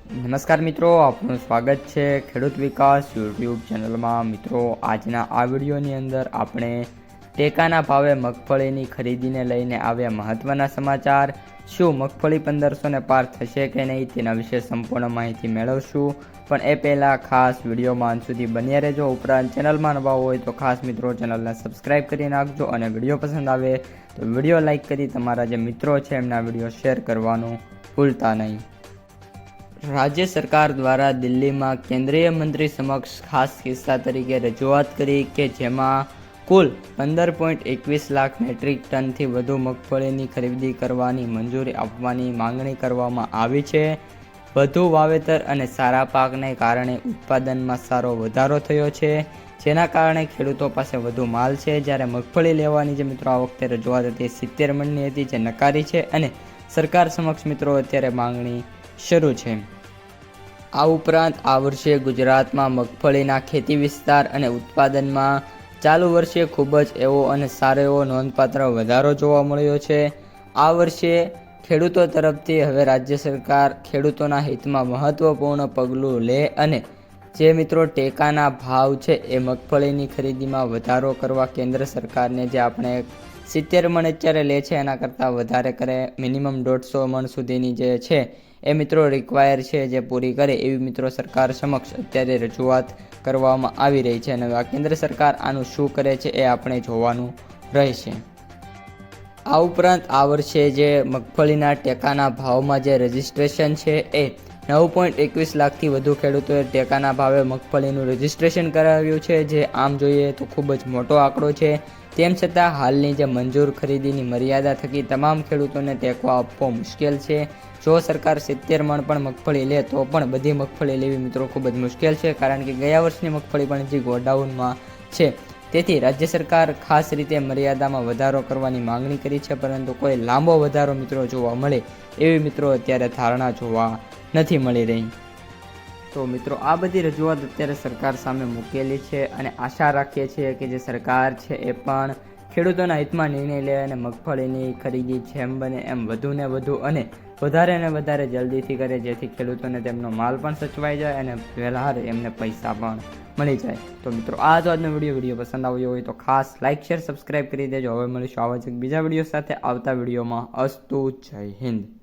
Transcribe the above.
નમસ્કાર મિત્રો, આપનું સ્વાગત છે ખેડૂત વિકાસ યુટ્યુબ ચેનલમાં। મિત્રો, આજના આ વિડીયોની અંદર આપણે ટેકાના ભાવે મગફળીની ખરીદીને લઈને આવ્યા મહત્ત્વના સમાચાર। શું મગફળી 1500 પાર થશે કે નહીં તેના વિશે સંપૂર્ણ માહિતી મેળવશું, પણ એ પહેલાં ખાસ વિડીયોમાં અંત સુધી બન્યા રહેજો। ઉપરાંત ચેનલમાં નવા હોય તો ખાસ મિત્રો ચેનલને સબસ્ક્રાઈબ કરી નાખજો અને વિડીયો પસંદ આવે તો વિડીયો લાઇક કરી તમારા જે મિત્રો છે એમના વિડીયો શેર કરવાનું ભૂલતા નહીં। રાજ્ય સરકાર દ્વારા દિલ્હીમાં કેન્દ્રીય મંત્રી સમક્ષ ખાસ કિસ્સા તરીકે રજૂઆત કરી કે જેમાં કુલ 15.21 લાખ મેટ્રિક ટનથી વધુ મગફળીની ખરીદી કરવાની મંજૂરી આપવાની માંગણી કરવામાં આવી છે। વધુ વાવેતર અને સારા પાકને કારણે ઉત્પાદનમાં સારો વધારો થયો છે, જેના કારણે ખેડૂતો પાસે વધુ માલ છે। જ્યારે મગફળી લેવાની જે મિત્રો આ વખતે રજૂઆત હતી 70 મણની હતી, જે નકારી છે અને સરકાર સમક્ષ મિત્રો અત્યારે માંગણી શરૂ છે। આ ઉપરાંત આ વર્ષે ગુજરાતમાં મગફળીના ખેતી વિસ્તાર અને ઉત્પાદનમાં ચાલુ વર્ષે ખૂબ જ એવો અને સારો એવો નોંધપાત્ર વધારો જોવા મળ્યો છે। આ વર્ષે ખેડૂતો તરફથી હવે રાજ્ય સરકાર ખેડૂતોના હિતમાં મહત્વપૂર્ણ પગલું લે અને જે મિત્રો ટેકાના ભાવ છે એ મગફળીની ખરીદીમાં વધારો કરવા કેન્દ્ર સરકારને જે આપણે 70 મણ અત્યારે લે છે એના કરતાં વધારે કરે, મિનિમમ 150 મણ સુધીની જે છે એ મિત્રો રિક્વાયર છે જે પૂરી કરે એવી મિત્રો સરકાર સમક્ષ અત્યારે રજૂઆત કરવામાં આવી રહી છે અને આ કેન્દ્ર સરકાર આનું શું કરે છે એ આપણે જોવાનું રહેશે। આ ઉપરાંત આ વર્ષે જે મગફળીના ટેકાના ભાવમાં જે રજિસ્ટ્રેશન છે એ 9.21 લાખથી વધુ ખેડૂતોએ ટેકાના ભાવે મગફળીનું રજિસ્ટ્રેશન કરાવ્યું છે, જે આમ જોઈએ તો ખૂબ જ મોટો આંકડો છે। તેમ છતાં હાલની જે મંજૂર ખરીદીની મર્યાદા થકી તમામ ખેડૂતોને ટેકો આપવો મુશ્કેલ છે। જો સરકાર 70 મણ પણ મગફળી લે તો પણ બધી મગફળી લેવી મિત્રો ખૂબ જ મુશ્કેલ છે, કારણ કે ગયા વર્ષની મગફળી પણ હજી ગોડાઉનમાં છે। તેથી રાજ્ય સરકાર ખાસ રીતે મર્યાદામાં વધારો કરવાની માંગણી કરી છે, પરંતુ કોઈ લાંબો વધારો મિત્રો જોવા મળે એવી મિત્રો અત્યારે ધારણા જોવા નથી મળી રહી। તો મિત્રો આ બધી રજૂઆત અત્યારે સરકાર સામે મૂકેલી છે અને આશા રાખીએ છીએ કે જે સરકાર છે એ પણ ખેડૂતોના હિતમાં નિર્ણય લે અને મગફળીની ખરીદી જેમ બને એમ વધુ ને વધુ અને વધારે ને વધારે જલ્દીથી કરે, જેથી ખેડૂતોને તેમનો માલ પણ સચવાઈ જાય અને વહેલા એમને પૈસા પણ મળી જાય। તો મિત્રો આ તો આજનો વિડીયો પસંદ આવ્યો હોય તો ખાસ લાઇક શેર સબસ્ક્રાઈબ કરી દેજો। હવે મળીશું આવા જ બીજા વિડીયો સાથે આવતા વિડીયોમાં। અસ્તુ, જય હિન્દ।